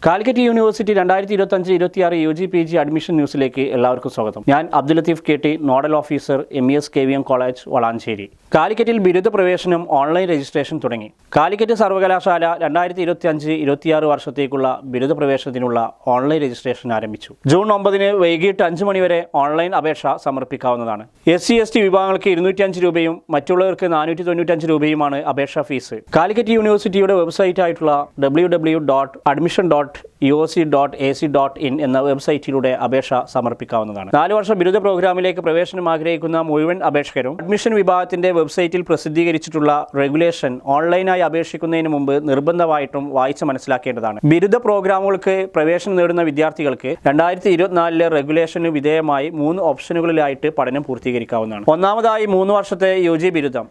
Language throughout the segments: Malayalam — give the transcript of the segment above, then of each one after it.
Calicut university 2025-26 UG PG admission ന്യൂസിലേക്ക് എല്ലാവർക്കും സ്വാഗതം. ഞാൻ Abdul Latheef KT, nodal officer MES KVM college Valanchery. കാലിക്കറ്റിൽ ബിരുദ പ്രവേശനം ഓൺലൈൻ രജിസ്ട്രേഷൻ തുടങ്ങി. കാലിക്കറ്റ് സർവകലാശാല 2025-26 വർഷത്തേക്കുള്ള ബിരുദ പ്രവേശനത്തിനുള്ള ഓൺലൈൻ രജിസ്ട്രേഷൻ ആരംഭിച്ചു. ജൂൺ 9 വൈകിട്ട് 5 മണി വരെ ഓൺലൈൻ അപേക്ഷ സമർപ്പിക്കാവുന്നതാണ്. SC/ST വിഭാഗങ്ങൾക്ക് 205 രൂപയും മറ്റുള്ളവർക്ക് 495 രൂപയുമാണ് അപേക്ഷാ ഫീസ്. കാലിക്കറ്റ് യൂണിവേഴ്സിറ്റിയുടെ വെബ്സൈറ്റ് ആയിട്ടുള്ള www.admission.uoc.ac.in എന്ന വെബ്സൈറ്റിലൂടെ അപേക്ഷ സമർപ്പിക്കാവുന്നതാണ്. 4 വർഷ ബിരുദ പ്രോഗ്രാമിലേക്ക് പ്രവേശനം ആഗ്രഹിക്കുന്ന മുഴുവൻ അപേക്ഷകരും അഡ്മിഷൻ വിഭാഗത്തിന്റെ വെബ്സൈറ്റിൽ പ്രസിദ്ധീകരിച്ചിട്ടുള്ള റെഗുലേഷൻ ഓൺലൈനായി അപേക്ഷിക്കുന്നതിന് മുമ്പ് നിർബന്ധമായിട്ടും വായിച്ച് മനസ്സിലാക്കേണ്ടതാണ്. ബിരുദ പ്രോഗ്രാമുകൾക്ക് പ്രവേശനം നേടുന്ന വിദ്യാർത്ഥികൾക്ക് 2024 റെഗുലേഷന് വിധേയമായി 3 ഓപ്ഷനുകളിലായിട്ട് പഠനം പൂർത്തീകരിക്കാവുന്നതാണ്. ഒന്നാമതായി 3 വർഷത്തെ UG ബിരുദം,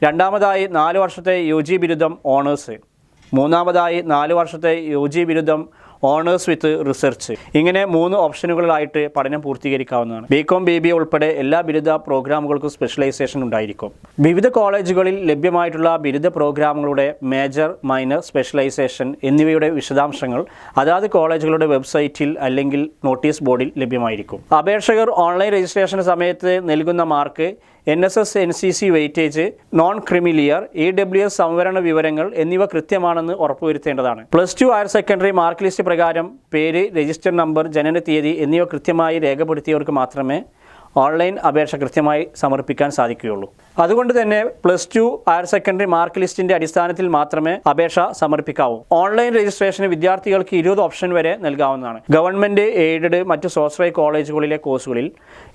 രണ്ടാമതായി 4 വർഷത്തെ UG ബിരുദം ഓണേഴ്സ്, മൂന്നാമതായി 4 വർഷത്തെ UG ബിരുദം ഓണേഴ്സ് വിത്ത് റിസർച്ച്. ഇങ്ങനെ 3 ഓപ്ഷനുകളിലായിട്ട് പഠനം പൂർത്തീകരിക്കാവുന്നതാണ്. BCom BBA ഉൾപ്പെടെ എല്ലാ ബിരുദ പ്രോഗ്രാമുകൾക്കും സ്പെഷ്യലൈസേഷൻ ഉണ്ടായിരിക്കും. വിവിധ കോളേജുകളിൽ ലഭ്യമായിട്ടുള്ള ബിരുദ പ്രോഗ്രാമുകളുടെ മേജർ, മൈനർ, സ്പെഷ്യലൈസേഷൻ എന്നിവയുടെ വിശദാംശങ്ങൾ അതാത് കോളേജുകളുടെ വെബ്സൈറ്റിൽ അല്ലെങ്കിൽ നോട്ടീസ് ബോർഡിൽ ലഭ്യമായിരിക്കും. അപേക്ഷകർ ഓൺലൈൻ രജിസ്ട്രേഷൻ സമയത്ത് നൽകുന്ന mark, NSS NCC weightage, non creamy layer, EWS സംവരണ വിവരങ്ങൾ എന്നിവ കൃത്യമാണെന്ന് ഉറപ്പുവരുത്തേണ്ടതാണ്. +2 ഹയർ സെക്കൻഡറി മാർക്ക് ലിസ്റ്റ് പ്രകാരം പേര്, രജിസ്റ്റർ നമ്പർ, ജനന തീയതി എന്നിവ കൃത്യമായി രേഖപ്പെടുത്തിയവർക്ക് മാത്രമേ ഓൺലൈൻ അപേക്ഷ കൃത്യമായി സമർപ്പിക്കാൻ സാധിക്കുകയുള്ളൂ. അതുകൊണ്ട് തന്നെ +2 ഹയർ സെക്കൻഡറി മാർക്ക് ലിസ്റ്റിന്റെ അടിസ്ഥാനത്തിൽ മാത്രമേ അപേക്ഷ സമർപ്പിക്കാവൂ. ഓൺലൈൻ രജിസ്ട്രേഷന് വിദ്യാർത്ഥികൾക്ക് 20 ഓപ്ഷൻ വരെ നൽകാവുന്നതാണ്. ഗവൺമെന്റ് എയ്ഡഡ് മറ്റ് സ്വാശ്രയ കോളേജുകളിലെ കോഴ്സുകളിൽ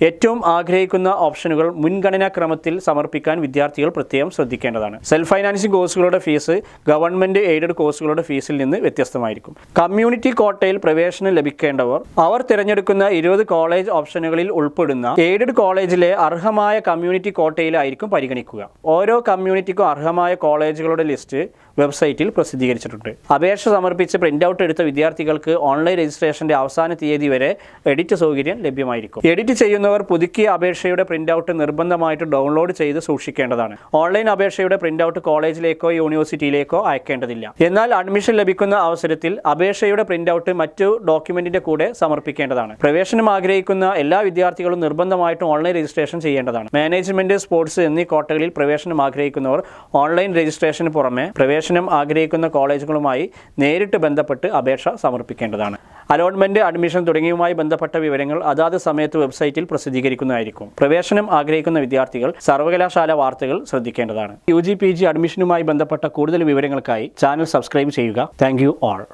ഏറ്റവും ആഗ്രഹിക്കുന്ന ഓപ്ഷനുകൾ മുൻഗണനാ ക്രമത്തിൽ സമർപ്പിക്കാൻ വിദ്യാർത്ഥികൾ പ്രത്യേകം ശ്രദ്ധിക്കേണ്ടതാണ്. സെൽഫ് ഫൈനാൻസിംഗ് കോഴ്സുകളുടെ ഫീസ് ഗവൺമെന്റ് എയ്ഡഡ് കോഴ്സുകളുടെ ഫീസിൽ നിന്ന് വ്യത്യസ്തമായിരിക്കും. കമ്മ്യൂണിറ്റി കോട്ടയിൽ പ്രവേശനം ലഭിക്കേണ്ടവർ അവർ തിരഞ്ഞെടുക്കുന്ന 20 കോളേജ് ഓപ്ഷനുകളിൽ ഉൾപ്പെടുന്ന എയ്ഡഡ് കോളേജിലെ അർഹമായ കമ്മ്യൂണിറ്റി കോട്ടയിലായിരിക്കും പരിഗണിക്കുക. ഓരോ കമ്മ്യൂണിറ്റിക്കും അർഹമായ കോളേജുകളുടെ ലിസ്റ്റ് വെബ്സൈറ്റിൽ പ്രസിദ്ധീകരിച്ചിട്ടുണ്ട്. അപേക്ഷ സമർപ്പിച്ച് പ്രിന്റ് ഔട്ട് എടുത്ത വിദ്യാർത്ഥികൾക്ക് ഓൺലൈൻ രജിസ്ട്രേഷന്റെ അവസാന തീയതി വരെ എഡിറ്റ് സൗകര്യം ലഭ്യമായിരിക്കും. എഡിറ്റ് ചെയ്യുന്നവർ പുതുക്കിയ അപേക്ഷയുടെ പ്രിന്റ് ഔട്ട് നിർബന്ധമായിട്ട് ഡൗൺലോഡ് ചെയ്ത് സൂക്ഷിക്കേണ്ടതാണ്. ഓൺലൈൻ അപേക്ഷയുടെ പ്രിന്റ് ഔട്ട് കോളേജിലേക്കോ യൂണിവേഴ്സിറ്റിയിലേക്കോ അയക്കേണ്ടതില്ല. എന്നാൽ അഡ്മിഷൻ ലഭിക്കുന്ന അവസരത്തിൽ അപേക്ഷയുടെ പ്രിന്റ് ഔട്ട് മറ്റു ഡോക്യുമെന്റിന്റെ കൂടെ സമർപ്പിക്കേണ്ടതാണ്. പ്രവേശനം ആഗ്രഹിക്കുന്ന എല്ലാ വിദ്യാർത്ഥികളും നിർബന്ധമായിട്ടും ഓൺലൈൻ രജിസ്ട്രേഷൻ ചെയ്യേണ്ടതാണ്. മാനേജ്മെന്റ്, സ്പോർട്സ് എന്നീ കോട്ടകളിൽ പ്രവേശനം ആഗ്രഹിക്കുന്നവർ ഓൺലൈൻ രജിസ്ട്രേഷന് പുറമെ പ്രവേശനം ആഗ്രഹിക്കുന്ന കോളേജുകളുമായി നേരിട്ട് ബന്ധപ്പെട്ട് അപേക്ഷ സമർപ്പിക്കേണ്ടതാണ്. അലോട്ട്മെന്റ്, അഡ്മിഷൻ തുടങ്ങിയവുമായി ബന്ധപ്പെട്ട വിവരങ്ങൾ അതാത് സമയത്ത് വെബ്സൈറ്റിൽ പ്രസിദ്ധീകരിക്കുന്നതായിരിക്കും. പ്രവേശനം ആഗ്രഹിക്കുന്ന വിദ്യാർത്ഥികൾ സർവകലാശാല വാർത്തകൾ ശ്രദ്ധിക്കേണ്ടതാണ്. UG PG അഡ്മിഷനുമായി ബന്ധപ്പെട്ട കൂടുതൽ വിവരങ്ങൾക്കായി ചാനൽ സബ്സ്ക്രൈബ് ചെയ്യുക. Thank you all.